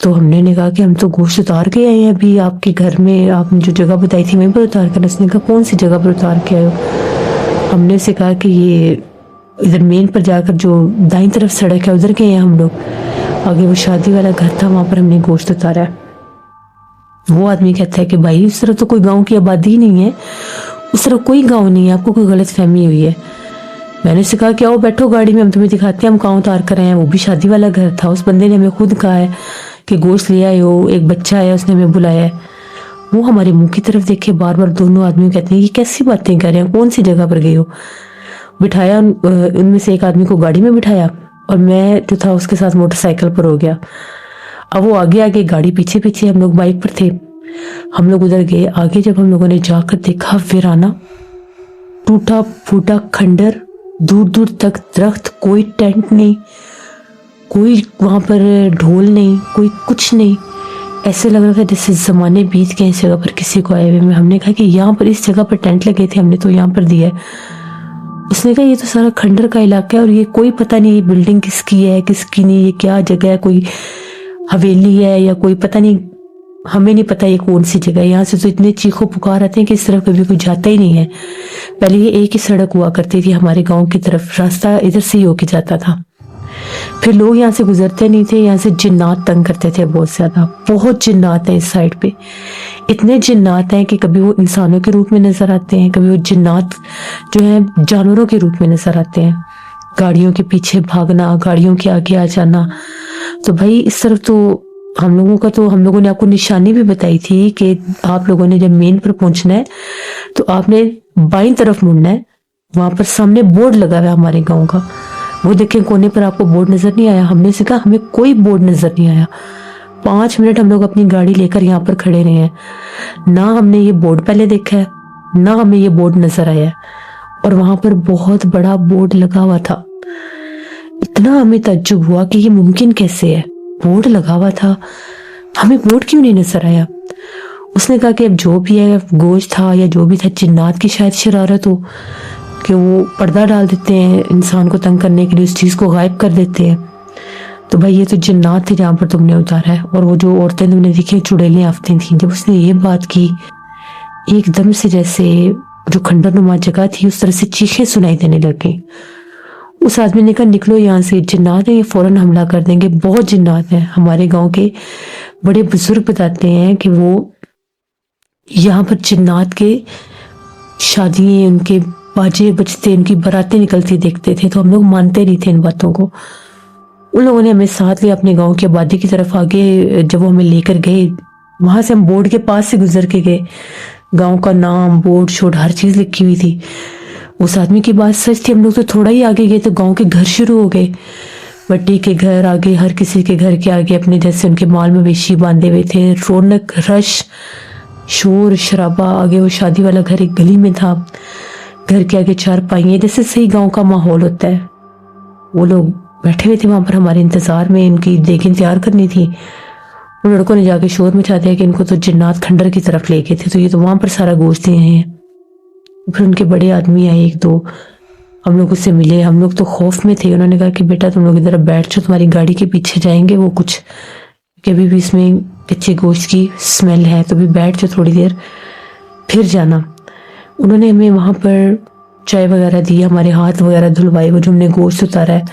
تو ہم نے کہا کہ ہم تو گوشت اتار کے آئے ہیں ابھی آپ کے گھر میں، آپ نے جو جگہ بتائی تھی وہیں پر اتار کر. اس نے کہا کون سی جگہ پر اتار کے آئے ہو؟ ہم نے اسے کہا کہ یہ ادھر مین پر جا کر جو دائیں طرف سڑک ہے ادھر گئے ہیں ہم لوگ، آگے وہ شادی والا گھر تھا وہاں پر ہم نے گوشت اتارا ہے. وہ آدمی کہتا ہے کہ بھائی اس طرح تو کوئی گاؤں کی آبادی ہی نہیں ہے، اس طرح کوئی گاؤں نہیں ہے، آپ کو کوئی غلط فہمی ہوئی ہے. میں نے اسے کہا کہ آؤ بیٹھو گاڑی میں، ہم تمہیں دکھاتے ہیں ہم کہاں اتار کر آئے ہیں. وہ بھی شادی والا گھر تھا. اس بندے نے ہمیں خود کہا ہے کہ گوشت لے آئے ہو، ایک بچہ آیا اس نے ہمیں بلایا ہے. وہ ہمارے منہ کی طرف دیکھے بار بار، دونوں آدمی کہتے ہیں یہ کیسی باتیں کر رہے ہیں، کون سی جگہ پر گئے ہو. بٹھایا ان میں سے ایک آدمی کو گاڑی میں بٹھایا اور میں جو تھا اس کے ساتھ موٹر سائیکل پر ہو گیا. اب وہ آگے آگے گاڑی پیچھے پیچھے، ہم لوگ بائک پر تھے. ہم لوگ ادھر گئے. آگے جب ہم لوگوں نے جا کر دیکھا ویرانہ، ٹوٹا پھوٹا کھنڈر، دور دور تک درخت، کوئی ٹینٹ نہیں، کوئی وہاں پر ڈھول نہیں، کوئی کچھ نہیں. ایسے لگ رہا تھا جیسے زمانے بیت گئے اس جگہ پر کسی کو آئے ہوئے. ہم نے کہا کہ یہاں پر اس جگہ پر ٹینٹ لگے تھے، ہم نے تو یہاں پر دیا ہے. اس نے کہا یہ تو سارا کھنڈر کا علاقہ ہے اور یہ کوئی پتہ نہیں یہ بلڈنگ کس کی ہے کس کی نہیں، یہ کیا جگہ ہے، کوئی حویلی ہے یا کوئی پتہ نہیں، ہمیں نہیں پتہ یہ کون سی جگہ ہے. یہاں سے تو اتنے چیخو پکار آتے ہیں کہ اس طرف کبھی کوئی جاتا ہی نہیں ہے. پہلے یہ ایک ہی سڑک ہوا کرتی تھی ہمارے گاؤں کی طرف، راستہ ادھر سے ہی ہو کے جاتا تھا. پھر لوگ یہاں سے گزرتے نہیں تھے. یہاں سے جنات تنگ کرتے تھے بہت زیادہ، بہت جنات ہیں اس سائڈ پہ. اتنے جنات ہیں کہ کبھی وہ انسانوں کے روپ میں نظر آتے ہیں، کبھی وہ جنات جو ہیں جانوروں کے روپ میں نظر آتے ہیں. گاڑیوں کے پیچھے بھاگنا، گاڑیوں کے آگے آ جانا. تو بھائی اس طرف تو ہم لوگوں نے آپ کو نشانی بھی بتائی تھی کہ آپ لوگوں نے جب مین پر پہنچنا ہے تو آپ نے بائیں طرف مڑنا ہے. وہاں پر سامنے بورڈ لگا ہوا ہے ہمارے گاؤں کا، وہ دیکھیں کونے پر آپ کو بورڈ نظر نہیں آیا؟ ہم نے سے کہا ہمیں کوئی بورڈ نظر نہیں آیا. 5 منٹ ہم لوگ اپنی گاڑی لے کر یہاں پر کھڑے رہے ہیں، نہ ہم نے یہ بورڈ پہلے دیکھا ہے نہ ہمیں یہ بورڈ نظر آیا ہے. اور وہاں پر بہت بڑا بورڈ لگا ہوا تھا. اتنا ہمیں تعجب ہوا کہ یہ ممکن کیسے ہے، بورڈ لگا ہوا تھا، ہمیں بورڈ کیوں نہیں نظر آیا. اس نے کہا کہ اب جو بھی ہے گوشت تھا یا جو بھی تھا، جنات کی شاید شرارت ہو کہ وہ پردہ ڈال دیتے ہیں انسان کو تنگ کرنے کے لیے، اس چیز کو غائب کر دیتے ہیں. تو بھائی یہ تو جنات تھے جہاں پر تم نے اتارا ہے. اور وہ جو عورتیں تم نے دیکھی چڑیلیں آفتیں تھیں. جب اس نے یہ بات کی ایک دم سے جیسے جو کھنڈر نما جگہ تھی اس طرح سے چیخیں سنائی دینے لگیں. اس آدمی نے کہا نکلو یہاں سے، جنات ہیں یہ فوراً حملہ کر دیں گے. بہت جنات ہیں. ہمارے گاؤں کے بڑے بزرگ بتاتے ہیں کہ وہ یہاں پر جنات کے شادیاں، ان کے باجے بجتے، ان کی براتیں نکلتی دیکھتے تھے. تو ہم لوگ مانتے نہیں تھے ان باتوں کو. ان لوگوں نے ہمیں ساتھ لیا اپنے گاؤں کی آبادی کی طرف. آگے جب وہ ہمیں لے کر گئے وہاں سے ہم بورڈ کے پاس سے گزر کے گئے. گاؤں کا نام، بورڈ شوڈ ہر چیز لکھی ہوئی تھی. اس آدمی کی بات سچ تھی. ہم لوگ تو تھوڑا ہی آگے گئے تو گاؤں کے گھر شروع ہو گئے. بٹی کے گھر آگے، ہر کسی کے گھر کے آگے اپنے جیسے ان کے مال مویشی باندھے ہوئے تھے. رونق، رش، شور شرابہ. آگے وہ شادی والا گھر ایک گلی میں تھا. گھر کے آگے 4 پائیاں، جیسے صحیح گاؤں کا ماحول ہوتا ہے. وہ لوگ بیٹھے ہوئے تھے وہاں پر ہمارے انتظار میں. ان کی دیگیں تیار کرنی تھی. ان لڑکوں نے جا کے شور مچا دیا کہ ان کو تو جنات کھنڈر کی طرف لے گئے تھے، تو یہ تو وہاں پر سارا گوشت دیے ہیں. پھر ان کے بڑے آدمی آئے 1-2، ہم لوگ اس سے ملے. ہم لوگ تو خوف میں تھے. انہوں نے کہا کہ بیٹا تم لوگ ادھر بیٹھ جاؤ، تمہاری گاڑی کے پیچھے جائیں گے وہ کچھ، کہ ابھی بھی اس میں کچے گوشت کی سمیل ہے، تو بھی بیٹھ جاؤ تھوڑی دیر پھر جانا. انہوں نے ہمیں وہاں پر چائے وغیرہ دی، ہمارے ہاتھ وغیرہ دھلوائے وہ جو ہم نے گوشت اتارا ہے.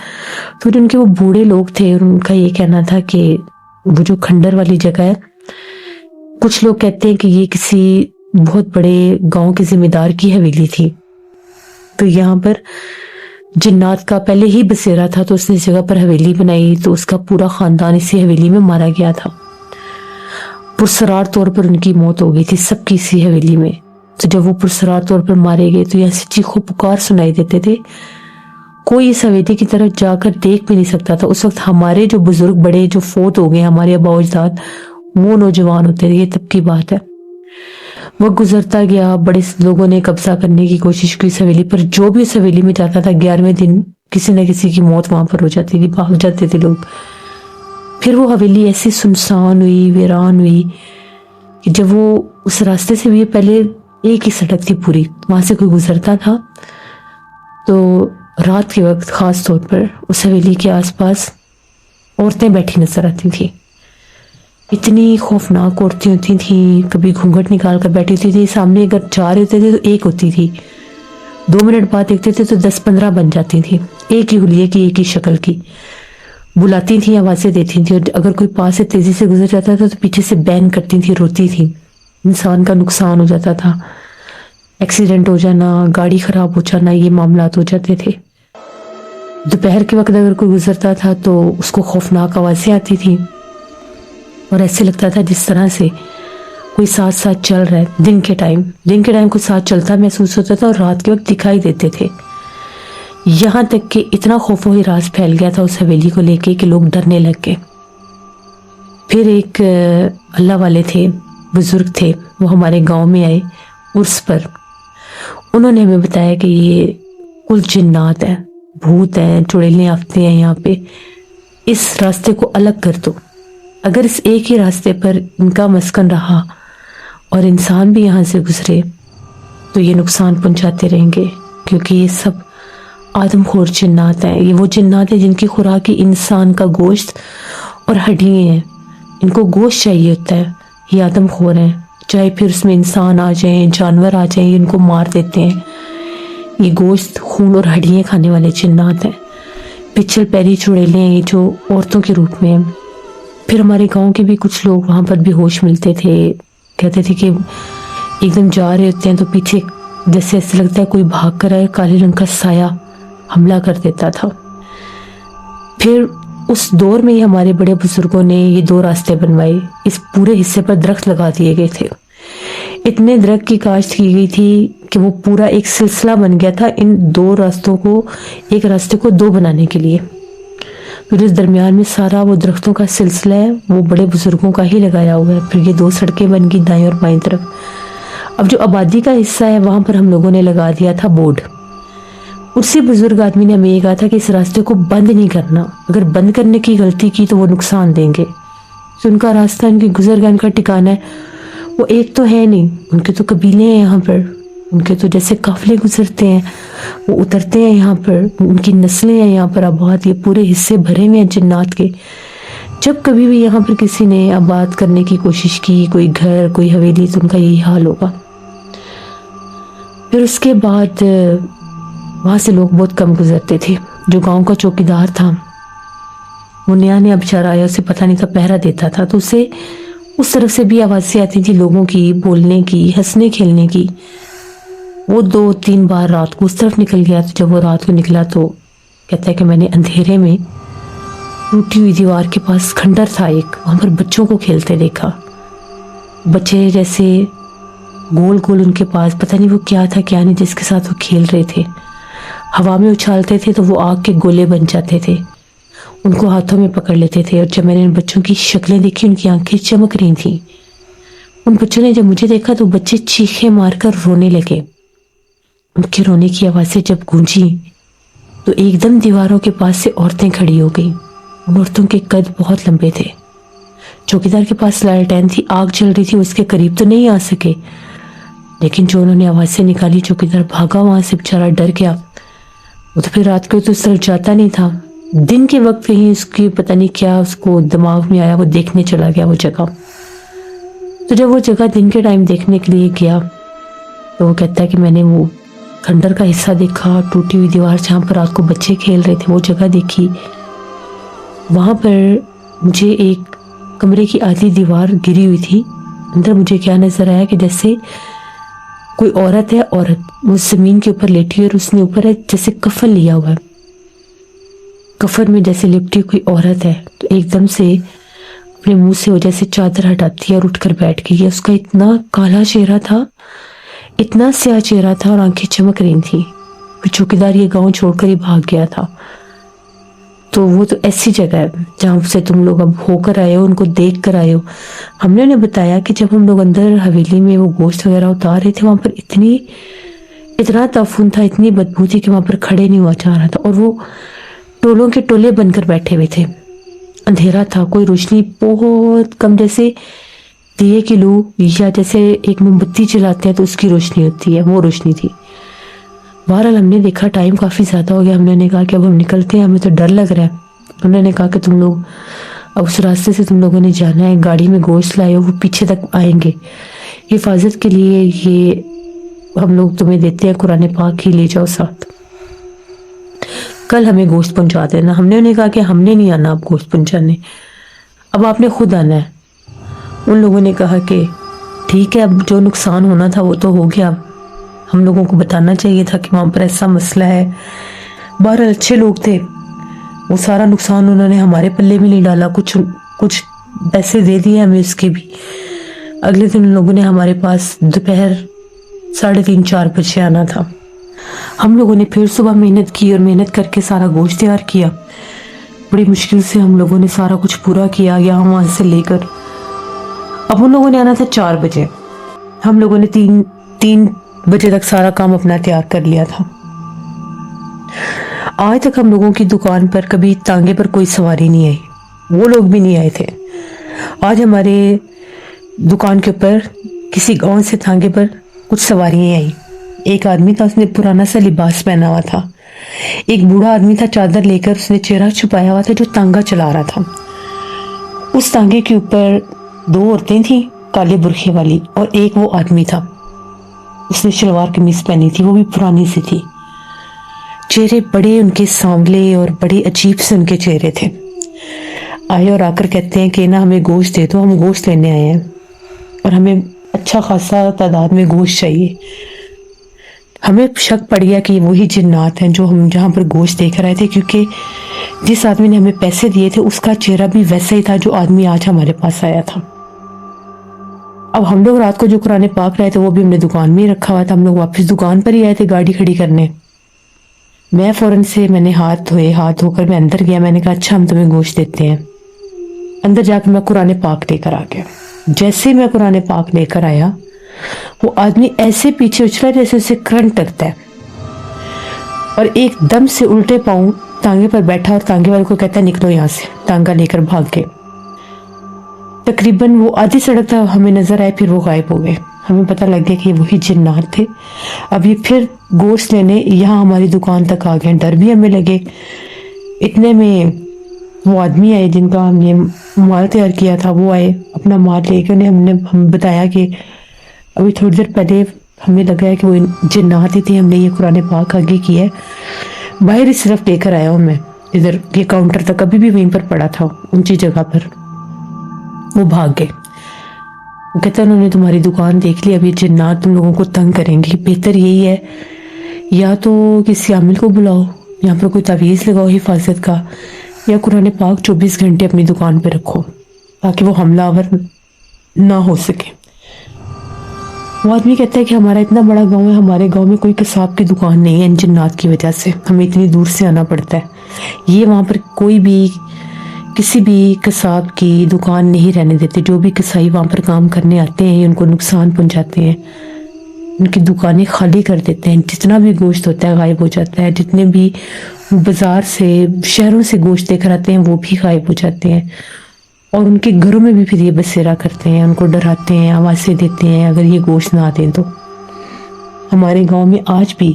پھر ان کے وہ بوڑھے لوگ تھے اور ان کا یہ کہنا تھا کہ وہ جو کھنڈر والی جگہ ہے، کچھ لوگ کہتے ہیں کہ یہ کسی بہت بڑے گاؤں کے ذمہ دار کی حویلی تھی. تو یہاں پر جنات کا پہلے ہی بسیرا تھا، تو اس نے اس جگہ پر حویلی بنائی. تو اس کا پورا خاندان اسی حویلی میں مارا گیا تھا. پرسرار طور پر ان کی موت ہو گئی تھی سب کی اسی حویلی میں. تو جب وہ پرسرار طور پر مارے گئے تو یہاں سے چیخو پکار سنائی دیتے تھے. کوئی اس حویلی کی طرف جا کر دیکھ بھی نہیں سکتا تھا. اس وقت ہمارے جو بزرگ بڑے جو فوت ہو گئے، ہمارے ابا اجداد، وہ نوجوان ہوتے تھے. یہ تب کی بات ہے. وہ گزرتا گیا. بڑے لوگوں نے قبضہ کرنے کی کوشش کی اس حویلی پر. جو بھی اس حویلی میں جاتا تھا 11ویں دن کسی نہ کسی کی موت وہاں پر ہو جاتی تھی، بھاگ جاتے تھے لوگ. پھر وہ حویلی ایسی سنسان ہوئی، ویران ہوئی کہ جب وہ اس راستے سے بھی، پہلے ایک ہی سڑک تھی پوری، وہاں سے کوئی گزرتا تھا تو رات کے وقت خاص طور پر اس حویلی کے آس پاس عورتیں بیٹھی نظر آتی تھی. اتنی خوفناک عورتیں ہوتی تھیں، کبھی گھونگھٹ نکال کر بیٹھی ہوتی تھی، سامنے اگر 4 ہوتے تھے تو ایک ہوتی تھی، 2 منٹ بعد دیکھتے تھے تو 10-15 بن جاتی تھیں، ایک ہی حلیے کی، ایک ہی شکل کی، بلاتی تھیں، آوازیں دیتی تھیں، اور اگر کوئی پاس سے تیزی سے گزر جاتا تھا تو پیچھے سے بین کرتی تھیں، روتی تھیں، انسان کا نقصان ہو جاتا تھا، ایکسیڈنٹ ہو جانا، گاڑی خراب ہو جانا، یہ معاملات ہو جاتے تھے۔ دوپہر کے وقت اگر کوئی گزرتا تھا تو اس کو خوفناک آوازیں آتی تھیں، اور ایسے لگتا تھا جس طرح سے کوئی ساتھ ساتھ چل رہا ہے۔ دن کے ٹائم کوئی ساتھ چلتا محسوس ہوتا تھا، اور رات کے وقت دکھائی دیتے تھے، یہاں تک کہ اتنا خوف و ہراس پھیل گیا تھا اس حویلی کو لے کے کہ لوگ ڈرنے لگ گئے۔ پھر ایک اللہ والے تھے، بزرگ تھے، وہ ہمارے گاؤں میں آئے عرس پر، انہوں نے ہمیں بتایا کہ یہ کچھ جنات ہیں، بھوت ہیں، چڑیلیں آفتے ہیں یہاں پہ، اس راستے کو الگ کر دو، اگر اس ایک ہی راستے پر ان کا مسکن رہا اور انسان بھی یہاں سے گزرے تو یہ نقصان پہنچاتے رہیں گے، کیونکہ یہ سب آدم خور جنات ہیں، یہ وہ جنات ہیں جن کی خوراک انسان کا گوشت اور ہڈیاں ہیں، ان کو گوشت چاہیے ہوتا ہے، یہ آدم خور ہیں، چاہے پھر اس میں انسان آ جائیں، جانور آ جائیں، ان کو مار دیتے ہیں، یہ گوشت، خون اور ہڈیاں کھانے والے جنات ہیں، پچھل پیری چڑیلیں ہیں جو عورتوں کے روپ میں ہیں۔ پھر ہمارے گاؤں کے بھی کچھ لوگ وہاں پر بھی ہوش ملتے تھے، کہتے تھے کہ ایک دم جا رہے ہوتے ہیں تو پیچھے جیسے ایسے لگتا ہے کوئی بھاگ کر آئے، کالے رنگ کا سایہ حملہ کر دیتا تھا۔ پھر اس دور میں ہی ہمارے بڑے بزرگوں نے یہ 2 راستے بنوائے، اس پورے حصے پر درخت لگا دیے گئے تھے، اتنے درخت کی کاشت کی گئی تھی کہ وہ پورا ایک سلسلہ بن گیا تھا ان 2 راستوں کو، ایک راستے کو 2 بنانے کے لیے۔ پھر اس درمیان میں سارا وہ درختوں کا سلسلہ ہے وہ بڑے بزرگوں کا ہی لگایا ہوا ہے۔ پھر یہ 2 سڑکیں بن گئی دائیں اور بائیں طرف۔ اب جو آبادی کا حصہ ہے وہاں پر ہم لوگوں نے لگا دیا تھا بورڈ۔ اسی بزرگ آدمی نے ہمیں یہ کہا تھا کہ اس راستے کو بند نہیں کرنا، اگر بند کرنے کی غلطی کی تو وہ نقصان دیں گے، تو ان کا راستہ، ان کی گزرگاہ، ان کا ٹھکانہ ہے وہ ایک تو ہے نہیں، ان کے تو قبیلے ہیں یہاں پر، ان کے تو جیسے قافلے گزرتے ہیں وہ اترتے ہیں یہاں پر، ان کی نسلیں ہیں یہاں پر آباد، یہ پورے حصے بھرے ہوئے ہیں جنات کے۔ جب کبھی بھی یہاں پر کسی نے آباد کرنے کی کوشش کی، کوئی گھر، کوئی حویلی، تو ان کا یہی حال ہوگا۔ پھر اس کے بعد وہاں سے لوگ بہت کم گزرتے تھے۔ جو گاؤں کا چوکیدار تھا وہ نیا بیچارہ آیا، اسے پتہ نہیں تھا، پہرا دیتا تھا، تو اسے اس طرف سے بھی آوازیں آتی تھی لوگوں کی، بولنے کی، ہنسنے کھیلنے کی۔ وہ 2-3 بار رات کو اس طرف نکل گیا، تو جب وہ رات کو نکلا تو کہتا ہے کہ میں نے اندھیرے میں ٹوٹی ہوئی دیوار کے پاس کھنڈر تھا ایک، وہاں پر بچوں کو کھیلتے دیکھا، بچے جیسے گول گول ان کے پاس، پتہ نہیں وہ کیا تھا کیا نہیں جس کے ساتھ وہ کھیل رہے تھے، ہوا میں اچھالتے تھے تو وہ آگ کے گولے بن جاتے تھے، ان کو ہاتھوں میں پکڑ لیتے تھے۔ اور جب میں نے ان بچوں کی شکلیں دیکھی، ان کی آنکھیں چمک رہی تھیں، ان بچوں نے جب مجھے دیکھا تو بچے چیخیں مار کر رونے لگے۔ ان کے رونے کی آوازیں جب گونجی تو ایک دم دیواروں کے پاس سے عورتیں کھڑی ہو گئیں، ان عورتوں کے قد بہت لمبے تھے، چوکیدار کے پاس لالٹین تھی، آگ جل رہی تھی، اس کے قریب تو نہیں آ سکے، لیکن جو انہوں نے آوازیں نکالی چوکیدار بھاگا وہاں سے، بیچارہ ڈر گیا، وہ تو پھر رات کو تو اس طرف جاتا نہیں تھا، دن کے وقت کہیں اس کی پتہ نہیں کیا اس کو دماغ میں آیا، وہ دیکھنے چلا گیا وہ جگہ۔ تو جب وہ جگہ دن کے ٹائم دیکھنے کے لیے گیا تو وہ کہتا ہے کہ میں نے وہ کھنڈر کا حصہ دیکھا، ٹوٹی ہوئی دیوار جہاں پر رات کو بچے کھیل رہے تھے وہ جگہ دیکھی، وہاں پر مجھے ایک کمرے کی آدھی دیوار گری ہوئی تھی، اندر مجھے کیا نظر آیا کہ جیسے کوئی عورت ہے، وہ زمین کے اوپر لیٹی ہے اور اس نے اوپر ہے جیسے کفن لیا ہوا ہے، کفن میں جیسے لپٹی کوئی عورت ہے، تو ایک دم سے اپنے منہ سے وہ جیسے چادر ہٹاتی ہے اور اٹھ کر بیٹھ گئی ہے، اس کا اتنا کالا چہرہ تھا، اتنا سیاہ چہرہ تھا اور آنکھیں چمک رہی تھیں۔ پھر چوکیدار یہ گاؤں چھوڑ کر ہی بھاگ گیا تھا۔ تو وہ تو ایسی جگہ ہے جہاں سے تم لوگ اب ہو کر آئے ہو، ان کو دیکھ کر آئے ہو۔ ہم نے انہیں بتایا کہ جب ہم لوگ اندر حویلی میں وہ گوشت وغیرہ اتار رہے تھے، وہاں پر اتنا تعفن تھا، اتنی بدبو تھی کہ وہاں پر کھڑے نہیں ہوا جا رہا تھا، اور وہ ٹولوں کے ٹولے بن کر بیٹھے ہوئے تھے، اندھیرا تھا، کوئی روشنی بہت کم، جیسے دیے کی لو یا جیسے ایک موم بتی جلاتے ہیں تو اس کی روشنی ہوتی ہے، وہ روشنی تھی۔ بہرحال ہم نے دیکھا ٹائم کافی زیادہ ہو گیا، ہم نے کہا کہ اب ہم نکلتے ہیں، ہمیں تو ڈر لگ رہا ہے۔ انہوں نے کہا کہ تم لوگ اب اس راستے سے تم لوگوں نے جانا ہے، گاڑی میں گوشت لائے ہو، وہ پیچھے تک آئیں گے، حفاظت کے لیے یہ ہم لوگ تمہیں دیتے ہیں، قرآن پاک ہی لے جاؤ ساتھ، کل ہمیں گوشت پہنچا دینا۔ ہم نے انہیں کہا کہ ہم نے نہیں آنا اب گوشت پہنچانے، اب آپ نے خود آنا ہے۔ ان لوگوں نے کہا کہ ٹھیک ہے، اب جو نقصان ہونا تھا وہ تو ہو گیا، ہم لوگوں کو بتانا چاہیے تھا کہ وہاں پر ایسا مسئلہ ہے۔ بہرحال اچھے لوگ تھے، وہ سارا نقصان انہوں نے ہمارے پلے بھی نہیں ڈالا، کچھ پیسے دے دیے ہمیں اس کے بھی۔ اگلے دن ان لوگوں نے ہمارے پاس دوپہر 3:30 4 بجے آنا تھا۔ ہم لوگوں نے پھر صبح محنت کی اور محنت کر کے سارا گوشت تیار کیا، بڑی مشکل سے ہم لوگوں نے سارا کچھ پورا کیا یہاں وہاں سے لے کر۔ اب ان لوگوں نے آنا تھا 4 بجے، ہم لوگوں نے 3 بجے تک سارا کام اپنا تیار کر لیا تھا۔ آج تک ہم لوگوں کی دکان پر کبھی تانگے پر کوئی سواری نہیں آئی، وہ لوگ بھی نہیں آئے تھے۔ آج ہمارے دکان کے اوپر کسی گاؤں سے تانگے پر کچھ سواریاں آئی۔ ایک آدمی تھا، اس نے پرانا سا لباس پہنا ہوا تھا، ایک بوڑھا آدمی تھا چادر لے کر، اس نے چہرہ چھپایا ہوا تھا، جو تانگا چلا رہا تھا۔ اس تانگے کے اوپر 2 عورتیں تھیں کالے برقعے والی، اور ایک وہ آدمی تھا، اس نے شلوار قمیض پہنی تھی، وہ بھی پرانی سی تھی، چہرے بڑے ان کے سانولے اور بڑے عجیب سے ان کے چہرے تھے۔ آئے اور آ کر کہتے ہیں کہ نا ہمیں گوشت دے دو، ہم گوشت لینے آئے ہیں اور ہمیں اچھا خاصا تعداد میں گوشت چاہیے۔ ہمیں شک پڑ گیا کہ وہی جنات ہیں جو ہم جہاں پر گوشت دیکھ رہے تھے، کیونکہ جس آدمی نے ہمیں پیسے دیے تھے اس کا چہرہ بھی ویسا ہی تھا جو آدمی آج ہمارے پاس آیا تھا۔ اب ہم لوگ رات کو جو قرآن پاک رہے تھے وہ بھی ہم نے دکان میں ہی رکھا ہوا تھا، ہم لوگ واپس دکان پر ہی آئے تھے گاڑی کھڑی کرنے۔ میں فوراً سے میں نے ہاتھ دھو کر میں اندر گیا، میں نے کہا اچھا ہم تمہیں گوشت دیتے ہیں۔ اندر جا کے میں قرآن پاک لے کر آ گیا۔ جیسے میں قرآن پاک لے کر آیا، وہ آدمی ایسے پیچھے اچھلا جیسے اسے کرنٹ لگتا ہے، اور ایک دم سے الٹے پاؤں تانگے پر بیٹھا اور تانگے والے کو کہتا ہے نکلو یہاں سے، تانگا لے کر بھاگ گئے۔ تقریباً وہ آدھی سڑک تھا ہمیں نظر آئے، پھر وہ غائب ہو گئے۔ ہمیں پتہ لگ گیا کہ یہ وہی جنات تھے۔ اب یہ پھر گوشت لینے یہاں ہماری دکان تک آ گئے، ڈر بھی ہمیں لگے۔ اتنے میں وہ آدمی آئے جن کا ہم نے مال تیار کیا تھا، وہ آئے اپنا مال لے کے، انہیں ہم بتایا کہ ابھی تھوڑی دیر پہلے ہمیں لگا ہے کہ وہ جنات ہی تھے، ہم نے یہ قرآن پاک آگے کیا ہے، باہر ہی صرف لے کر آیا ہوں میں، ادھر یہ کاؤنٹر تک ابھی بھی وہیں پر پڑا تھا اونچی جگہ پر۔ وہ بھاگ گئے۔ وہ کہتا انہوں نے تمہاری دکان دیکھ لی، اب یہ جنات تم لوگوں کو تنگ کریں گے، بہتر یہی ہے یا تو کسی عامل کو بلاؤ، یہاں پر کوئی تعویذ لگاؤ حفاظت کا، یا قرآن پاک 24 گھنٹے اپنی دکان پہ رکھو تاکہ وہ حملہ آور نہ ہو سکے۔ وہ آدمی کہتا ہے کہ ہمارا اتنا بڑا گاؤں ہے، ہمارے گاؤں میں کوئی قصاب کی دکان نہیں ہے، ان جنات کی وجہ سے ہمیں اتنی دور سے آنا پڑتا ہے۔ یہ وہاں پر کوئی بھی کسی بھی قصاب کی دکان نہیں رہنے دیتے، جو بھی قصائی وہاں پر کام کرنے آتے ہیں ان کو نقصان پہنچاتے ہیں، ان کی دکانیں خالی کر دیتے ہیں، جتنا بھی گوشت ہوتا ہے غائب ہو جاتا ہے، جتنے بھی بازار سے شہروں سے گوشت لے کر آتے ہیں وہ بھی غائب ہو جاتے ہیں، اور ان کے گھروں میں بھی پھر یہ بسیرا کرتے ہیں، ان کو ڈراتے ہیں، آوازیں دیتے ہیں اگر یہ گوشت نہ دیں تو۔ ہمارے گاؤں میں آج بھی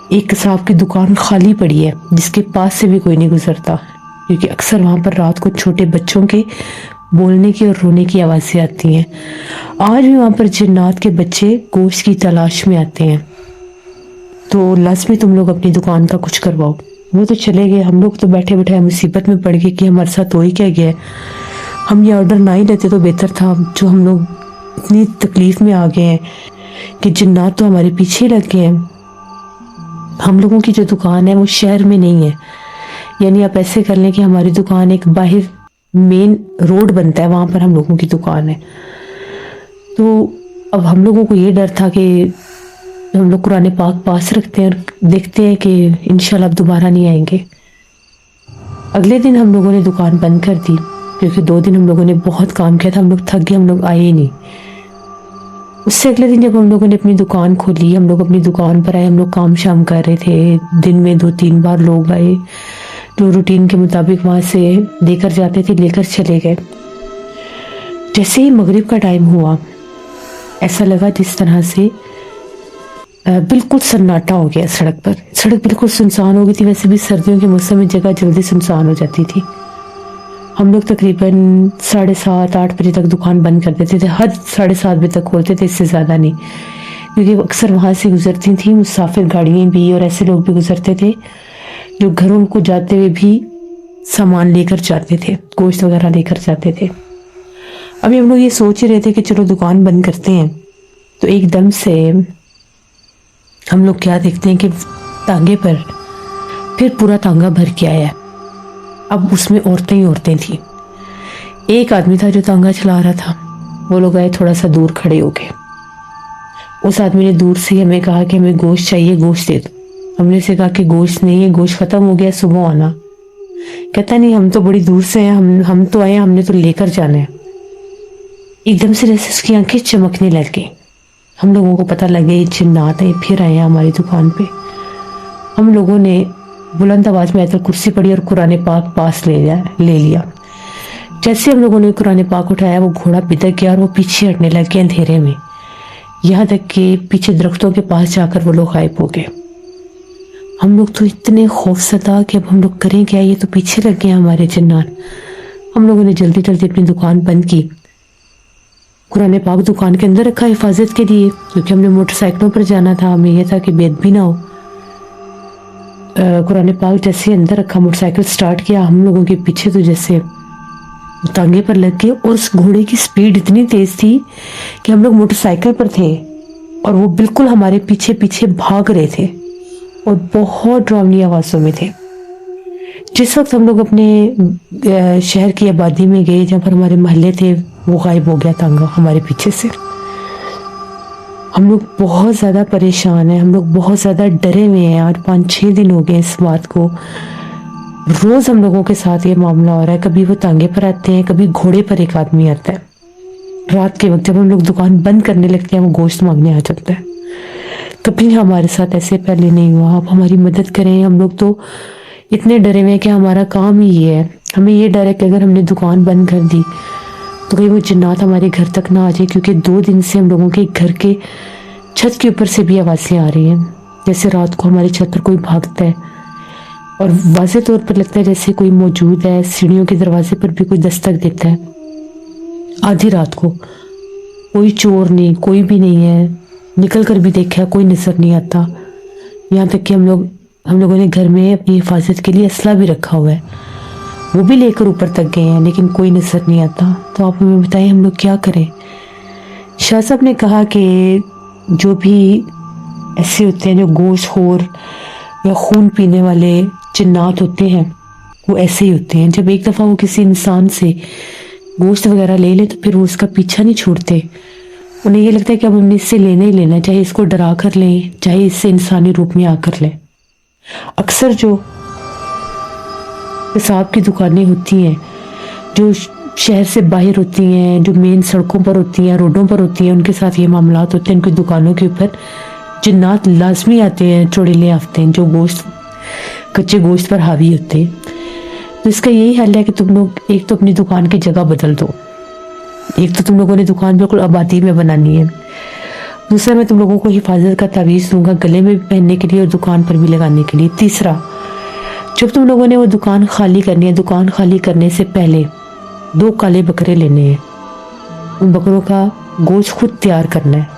ایک قصاب کی دکان خالی پڑی ہے جس کے پاس سے بھی کوئی نہیں گزرتا، کیونکہ اکثر وہاں پر رات کو چھوٹے بچوں کے بولنے کی اور رونے کی آوازیں آتی ہیں۔ آج بھی وہاں پر جنات کے بچے گوشت کی تلاش میں آتے ہیں، تو لازمی تم لوگ اپنی دکان کا کچھ کرواؤ۔ وہ تو چلے گئے، ہم لوگ تو بیٹھے بیٹھے مصیبت میں پڑ گئے کہ ہمارے ساتھ ہو ہی کیا گیا ہے۔ ہم یہ آرڈر نہ ہی لیتے تو بہتر تھا، جو ہم لوگ اتنی تکلیف میں آ گئے ہیں کہ جنات تو ہمارے پیچھے لگ گئے ہیں۔ ہم لوگوں کی جو دکان ہے وہ شہر میں نہیں ہے، یعنی آپ ایسے کر لیں کہ ہماری دکان ایک باہر مین روڈ بنتا ہے، وہاں پر ہم لوگوں کی دکان ہے۔ تو اب ہم لوگوں کو یہ ڈر تھا کہ ہم لوگ قرآن پاک پاس رکھتے ہیں اور دیکھتے ہیں کہ انشاءاللہ اب دوبارہ نہیں آئیں گے۔ اگلے دن ہم لوگوں نے دکان بند کر دی، کیونکہ 2 دن ہم لوگوں نے بہت کام کیا تھا، ہم لوگ تھک گئے، ہم لوگ آئے ہی نہیں۔ اس سے اگلے دن جب ہم لوگوں نے اپنی دکان کھولی، ہم لوگ اپنی دکان پر آئے، ہم لوگ کام شام کر رہے تھے، دن میں 2-3 بار لوگ آئے جو روٹین کے مطابق وہاں سے لے کر جاتے تھے، لے کر چلے گئے۔ جیسے ہی مغرب کا ٹائم ہوا، ایسا لگا جس طرح سے بالکل سناٹا ہو گیا سڑک پر، سڑک بالکل سنسان ہو گئی تھی۔ ویسے بھی سردیوں کے موسم میں جگہ جلدی سنسان ہو جاتی تھی۔ ہم لوگ تقریباً 7:30-8 بجے تک دکان بند کر دیتے تھے. حد 7:30 بجے تک کھولتے تھے، اس سے زیادہ نہیں، کیونکہ اکثر وہاں سے گزرتی تھیں مسافر گاڑیاں بھی اور ایسے لوگ بھی گزرتے تھے جو گھروں کو جاتے ہوئے بھی سامان لے کر جاتے تھے، گوشت وغیرہ لے کر جاتے تھے. ابھی ہم لوگ یہ سوچ ہی رہے تھے کہ چلو دکان بند کرتے ہیں، تو ایک دم سے ہم لوگ کیا دیکھتے ہیں کہ تانگے پر پھر پورا تانگا بھر کے آیا. اب اس میں عورتیں ہی عورتیں تھیں. ایک آدمی تھا جو تانگا چلا رہا تھا، وہ لوگ آئے تھوڑا سا دور کھڑے ہو گئے. اس آدمی نے دور سے ہمیں کہا کہ ہمیں گوشت چاہیے، گوشت دے دو. ہم نے اسے کہا کہ گوشت نہیں ہے، گوشت ختم ہو گیا، صبح آنا. کہتا نہیں، ہم تو بڑی دور سے ہیں، ہم تو آئے، ہم نے تو لے کر جانا ہے. ایک دم سے جیسے اس کی آنکھیں چمکنے لگ گئی. ہم لوگوں کو پتہ لگے یہ جنات ہیں، پھر آئے ہیں ہماری دکان پہ. ہم لوگوں نے بلند آواز میں آیت الکرسی پڑھی اور قرآن پاک پاس لے لیا. جیسے ہم لوگوں نے قرآن پاک اٹھایا، وہ گھوڑا بدک گیا اور وہ پیچھے ہٹنے لگ گیا اندھیرے میں، یہاں تک کہ پیچھے درختوں کے پاس جا کر وہ لوگ غائب ہو گئے. ہم لوگ تو اتنے خوف زدہ کہ اب ہم لوگ کریں کیا، یہ تو پیچھے لگ گئے ہمارے جنات. ہم لوگوں نے جلدی جلدی اپنی دکان بند کی. قرآن پاک دکان کے اندر رکھا حفاظت کے لیے، کیونکہ ہم نے موٹر سائیکلوں پر جانا تھا، ہمیں یہ تھا کہ بے ادبی نہ ہو. قرآن پاک جیسے اندر رکھا، موٹر سائیکل سٹارٹ کیا، ہم لوگوں کے پیچھے تو جیسے تانگے پر لگ گئے. اور اس گھوڑے کی سپیڈ اتنی تیز تھی کہ ہم لوگ موٹر سائیکل پر تھے اور وہ بالکل ہمارے پیچھے پیچھے بھاگ رہے تھے اور بہت ڈراؤنی آوازوں میں تھے. جس وقت ہم لوگ اپنے شہر کی آبادی میں گئے جہاں پر ہمارے محلے تھے، وہ غائب ہو گیا تانگا ہمارے پیچھے سے. ہم لوگ بہت زیادہ پریشان ہیں، ہم لوگ بہت زیادہ ڈرے ہوئے ہیں. 8-5-6 دن ہو گئے اس بات کو. روز ہم لوگوں کے ساتھ یہ معاملہ ہو رہا ہے. کبھی وہ تانگے پر آتے ہیں، کبھی گھوڑے پر ایک آدمی آتا ہے. رات کے وقت جب ہم لوگ دکان بند کرنے لگتے ہیں، وہ گوشت مانگنے آ جاتا ہے. کبھی ہمارے ساتھ ایسے پہلے نہیں ہوا. آپ ہماری مدد کریں. ہم لوگ تو اتنے ڈرے ہوئے کہ ہمارا کام ہی یہ ہے. ہمیں یہ ڈر ہے کہ اگر ہم نے دکان بند کر دی تو کہیں وہ جنات ہمارے گھر تک نہ آ جائے، کیونکہ 2 دن سے ہم لوگوں کے گھر کے چھت کے اوپر سے بھی آوازیں آ رہی ہیں، جیسے رات کو ہماری چھت پر کوئی بھاگتا ہے اور واضح طور پر لگتا ہے جیسے کوئی موجود ہے. سیڑھیوں کے دروازے پر بھی کوئی دستک دیتا ہے آدھی رات کو. کوئی چور نہیں، کوئی بھی نہیں ہے. نکل کر بھی دیکھا، کوئی نظر نہیں آتا. یہاں تک کہ ہم لوگوں نے گھر میں اپنی حفاظت کے لیے اسلحہ بھی رکھا ہوا ہے، وہ بھی لے کر اوپر تک گئے ہیں، لیکن کوئی نظر نہیں آتا. تو آپ ہمیں بتائیں ہم لوگ کیا کریں. شاہ صاحب نے کہا کہ جو بھی ایسے ہوتے ہیں جو گوشت خور یا خون پینے والے جنات ہوتے ہیں، وہ ایسے ہی ہوتے ہیں. جب ایک دفعہ وہ کسی انسان سے گوشت وغیرہ لے لے تو پھر وہ اس کا پیچھا نہیں چھوڑتے. انہیں یہ لگتا ہے کہ اب ہم نے اس سے لینا ہی لینا، چاہے اس کو ڈرا کر لیں، چاہے اس سے انسانی روپ میں آ کر لیں. اکثر جو حساب کی دکانیں ہوتی ہیں جو شہر سے باہر ہوتی ہیں، جو مین سڑکوں پر ہوتی ہیں، روڈوں پر ہوتی ہیں، ان کے ساتھ یہ معاملات ہوتے ہیں. ان کی دکانوں کے اوپر جنات لازمی آتے ہیں، چڑیلیں آتے ہیں جو کچے گوشت پر حاوی ہوتے ہیں. تو اس کا یہی حل ہے کہ تم لوگ ایک تو اپنی دکان کی جگہ بدل دو. ایک تو تم لوگوں نے دکان بالکل آبادی میں بنانی ہے. دوسرا، میں تم لوگوں کو حفاظت کا تعویذ دوں گا، گلے میں بھی پہننے کے لیے اور دکان پر بھی لگانے کے لیے. تیسرا، جب تم لوگوں نے وہ دکان خالی کرنی ہے، دکان خالی کرنے سے پہلے 2 کالے بکرے لینے ہیں. ان بکروں کا گوشت خود تیار کرنا ہے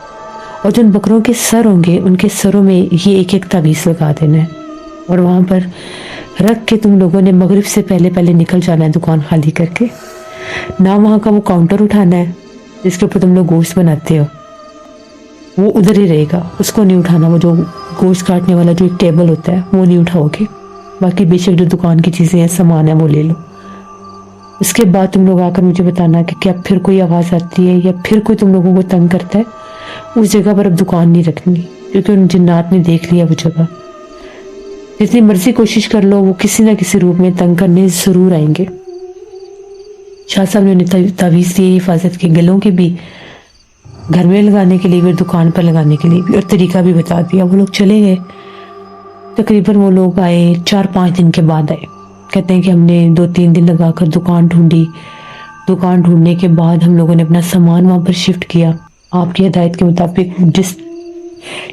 اور جن بکروں کے سر ہوں گے ان کے سروں میں یہ ایک تعویذ لگا دینا ہے اور وہاں پر رکھ کے تم لوگوں نے مغرب سے پہلے نکل جانا ہے دکان خالی کر کے. نہ وہاں کا وہ کاؤنٹر اٹھانا ہے جس کے اوپر تم لوگ گوشت بناتے ہو، وہ ادھر ہی رہے گا، اس کو نہیں اٹھانا. وہ جو گوشت کاٹنے والا جو ایک ٹیبل ہوتا ہے وہ نہیں اٹھاؤ گے. باقی بے شک جو دکان کی چیزیں ہیں، سامان ہے، وہ لے لو. اس کے بعد تم لوگ آ کر مجھے بتانا کہ کیا پھر کوئی آواز آتی ہے یا پھر کوئی تم لوگوں کو تنگ کرتا ہے. اس جگہ پر اب دکان نہیں رکھنی، کیونکہ ان جنات نے دیکھ لیا وہ جگہ. جتنی مرضی کوشش کر لو، وہ کسی نہ کسی روپ میں تنگ کرنے ضرور آئیں گے. شاہ صاحب نے انہیں تعویذ دی حفاظت کے، گلوں کے بھی، گھر میں لگانے کے لیے بھی، دکان پر لگانے کے لیے بھی، اور طریقہ بھی بتا دیا. وہ لوگ چلے گئے. تقریباً وہ لوگ آئے 4-5 دن کے بعد آئے. کہتے ہیں کہ ہم نے 2-3 دن لگا کر دکان ڈھونڈی. دکان ڈھونڈنے کے بعد ہم لوگوں نے اپنا سامان وہاں پر شفٹ کیا. آپ کی ہدایت کے مطابق جس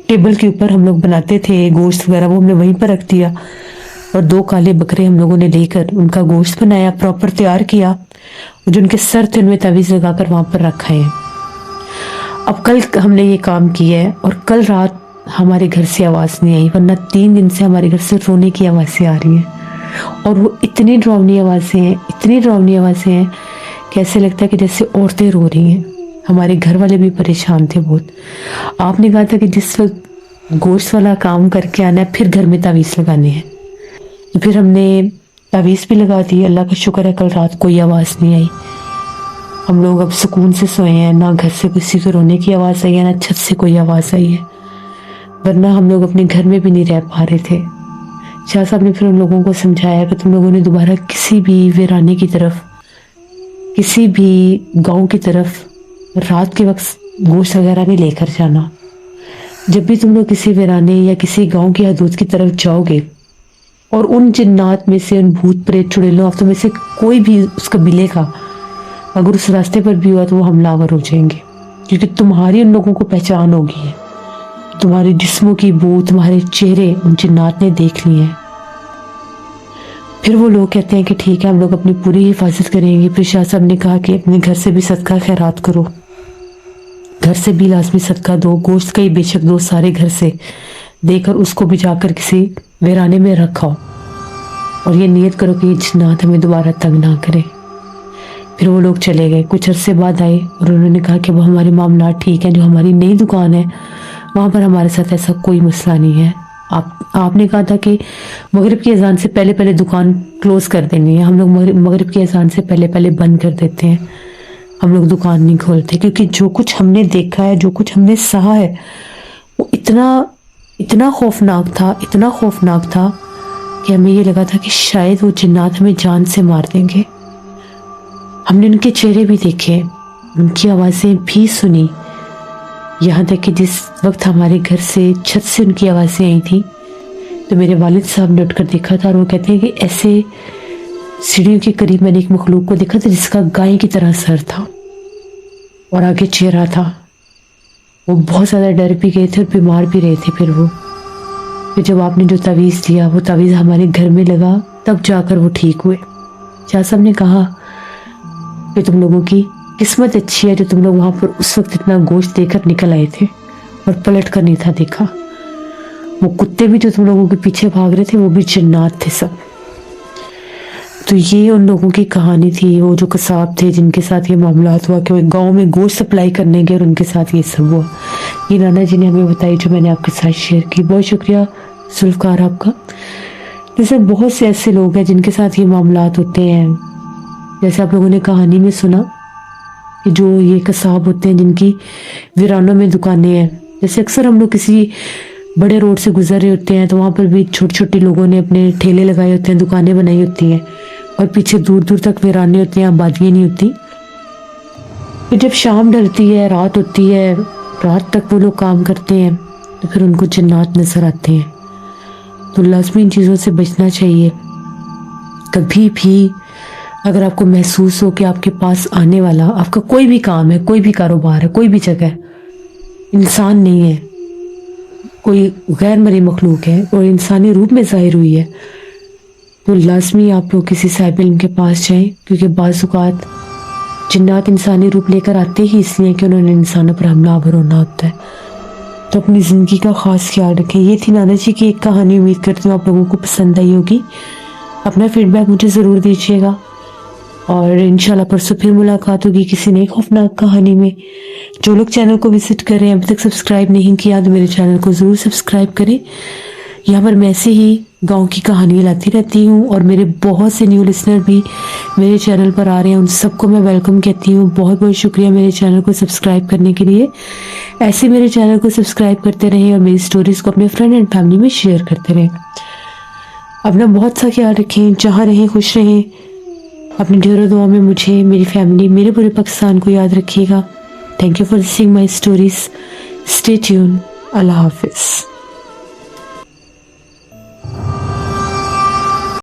ٹیبل کے اوپر ہم لوگ بناتے تھے گوشت وغیرہ، وہ ہم نے وہیں پر رکھ دیا. اور 2 کالے بکرے ہم لوگوں نے لے کر ان کا گوشت بنایا، پراپر تیار کیا، اور جو ان کے سر تھے ان میں تعویذ لگا کر وہاں پر رکھا ہے۔ اب کل ہم نے یہ کام کیا ہے، اور کل رات ہمارے گھر سے آواز نہیں آئی، ورنہ 3 دن سے ہمارے گھر سے رونے کی آوازیں آ رہی ہیں، اور وہ اتنی ڈراؤنی آوازیں ہیں کہ ایسے لگتا ہے کہ جیسے عورتیں رو رہی ہیں۔ ہمارے گھر والے بھی پریشان تھے بہت۔ آپ نے کہا تھا کہ جس وقت گوشت والا کام کر کے آنا ہے پھر گھر میں تعویذ لگانے ہیں، تو پھر ہم نے تعویذ بھی لگا دی۔ اللہ کا شکر ہے کل رات کوئی آواز نہیں آئی، ہم لوگ اب سکون سے سوئے ہیں، نہ گھر سے کسی کے رونے کی آواز آئی ہے، نہ چھت سے کوئی آواز آئی ہے، ورنہ ہم لوگ اپنے گھر میں بھی نہیں رہ پا رہے تھے۔ شاہ صاحب نے پھر ان لوگوں کو سمجھایا کہ تم لوگوں نے دوبارہ کسی بھی ویرانے کی طرف، کسی بھی گاؤں کی طرف رات کے وقت گوشت وغیرہ نہیں لے کر جانا۔ جب بھی تم لوگ کسی ویرانے یا کسی گاؤں کی حدود کی طرف جاؤ گے، اور ان جنات میں سے، ان بھوت پریت چڑیلوں آفتوں میں سے کوئی بھی اس قبیلے کا اگر اس راستے پر بھی ہوا تو وہ حملہ آور ہو جائیں گے، کیونکہ تمہاری ان لوگوں کو پہچان ہوگی ہے، تمہارے جسموں کی بو، تمہارے چہرے ان جنات نے دیکھ لیے ہیں۔ پھر وہ لوگ کہتے ہیں کہ ٹھیک ہے ہم لوگ اپنی پوری حفاظت کریں گے۔ پھر شاہ صاحب نے کہا کہ اپنے گھر سے بھی صدقہ خیرات کرو، گھر سے بھی لازمی صدقہ دو، گوشت کا ہی بے شک دو، سارے گھر سے دے کر اس کو بھی جا کر کسی ویرانے میں رکھاؤ، اور یہ نیت کرو کہ یہ جنات ہمیں دوبارہ تنگ نہ کرے۔ پھر وہ لوگ چلے گئے، کچھ عرصے بعد آئے اور انہوں نے کہا کہ وہ ہمارے معاملات ٹھیک ہیں، جو ہماری نئی دکان ہے وہاں پر ہمارے ساتھ ایسا کوئی مسئلہ نہیں ہے۔ آپ نے کہا تھا کہ مغرب کی اذان سے پہلے دکان کلوز کر دینی ہے، ہم لوگ مغرب کی اذان سے پہلے بند کر دیتے ہیں، ہم لوگ دکان نہیں کھولتے، کیونکہ جو کچھ ہم نے دیکھا ہے، جو کچھ ہم نے سہا ہے، وہ اتنا خوفناک تھا کہ ہمیں یہ لگا تھا کہ شاید وہ جنات ہمیں جان سے مار دیں گے۔ ہم نے ان کے چہرے بھی دیکھے، ان کی آوازیں بھی سنی، یہاں تک کہ جس وقت ہمارے گھر سے چھت سے ان کی آوازیں آئی تھی تو میرے والد صاحب نے اٹھ کر دیکھا تھا، اور وہ کہتے ہیں کہ ایسے سیڑھیوں کے قریب میں نے ایک مخلوق کو دیکھا تھا جس کا گائے کی طرح سر تھا اور آگے چہرہ تھا۔ وہ بہت زیادہ ڈر بھی گئے تھے اور بیمار بھی رہے تھے۔ پھر جب آپ نے جو تعویذ دیا، وہ تعویذ ہمارے گھر میں لگا، تب جا کر وہ ٹھیک ہوئے۔ شاہ صاحب نے کہا کہ تم لوگوں کی قسمت اچھی ہے جو تم لوگ وہاں پر اس وقت اتنا گوشت دے کر نکل آئے تھے اور پلٹ کر نہیں تھا دیکھا۔ وہ کتے بھی جو تم لوگوں کے پیچھے بھاگ رہے تھے وہ بھی جنات تھے سب۔ تو یہ ان لوگوں کی کہانی تھی، وہ جو قصاب تھے جن کے ساتھ یہ معاملات ہوا، کہ وہ گاؤں میں گوشت سپلائی کرنے گئے اور ان کے ساتھ یہ سب ہوا۔ یہ نانا جی نے ہمیں بتائی جو میں نے آپ کے ساتھ شیئر کی۔ بہت شکریہ ذوالفقار آپ کا۔ جیسے بہت سے ایسے لوگ ہیں جن کے ساتھ یہ معاملات ہوتے ہیں، جیسے آپ لوگوں نے کہانی میں سنا کہ جو یہ قصاب ہوتے ہیں جن کی ویرانوں میں دکانیں ہیں، جیسے اکثر ہم لوگ کسی بڑے روڈ سے گزر رہے ہوتے ہیں تو وہاں پر بھی چھوٹے چھوٹے لوگوں نے اپنے ٹھیلے لگائے ہوتے ہیں، دکانیں بنائی ہوتی ہیں، اور پیچھے دور دور تک ویرانے ہوتے ہیں، آبادیاں نہیں ہوتی۔ پھر جب شام ڈھلتی ہے، رات ہوتی ہے، رات تک وہ لوگ کام کرتے ہیں تو پھر ان کو جنات نظر آتے ہیں۔ تو لازمی ان چیزوں سے بچنا چاہیے۔ کبھی بھی اگر آپ کو محسوس ہو کہ آپ کے پاس آنے والا، آپ کا کوئی بھی کام ہے، کوئی بھی کاروبار ہے، کوئی بھی جگہ ہے، انسان نہیں ہے، کوئی غیر مرئی مخلوق ہے اور انسانی روپ میں ظاہر ہوئی ہے، تو لازمی آپ لوگ کسی صاحب علم کے پاس جائیں، کیونکہ بعض اوقات جنات انسانی روپ لے کر آتے ہی اس لیے کہ انہوں نے انسانوں پر حملہ آور ہونا ہوتا ہے۔ تو اپنی زندگی کا خاص خیال رکھیں۔ یہ تھی نانا جی کی ایک کہانی، امید کرتی ہوں آپ لوگوں کو پسند آئی ہوگی۔ اپنا فیڈ بیک مجھے ضرور دیجیے گا، اور انشاءاللہ پرسوں پھر ملاقات ہوگی کسی نئی خوفناک کہانی میں۔ جو لوگ چینل کو وزٹ کر رہے ہیں ابھی تک سبسکرائب نہیں کیا تو میرے چینل کو ضرور سبسکرائب کریں۔ یہاں پر میں ایسے ہی گاؤں کی کہانیاں لاتی رہتی ہوں، اور میرے بہت سے نیو لسنر بھی میرے چینل پر آ رہے ہیں، ان سب کو میں ویلکم کہتی ہوں۔ بہت بہت شکریہ میرے چینل کو سبسکرائب کرنے کے لیے۔ ایسے میرے چینل کو سبسکرائب کرتے رہیں اور میری سٹوریز کو اپنے فرینڈ اینڈ فیملی میں شیئر کرتے رہیں۔ اپنا بہت سا خیال رکھیں، جہاں رہیں خوش رہیں۔ اپنی ڈھیر و دعا میں مجھے، میری فیملی، میرے پورے پاکستان کو یاد رکھیے گا۔ Thank you for listening my stories. Stay tune. Allah حافظ۔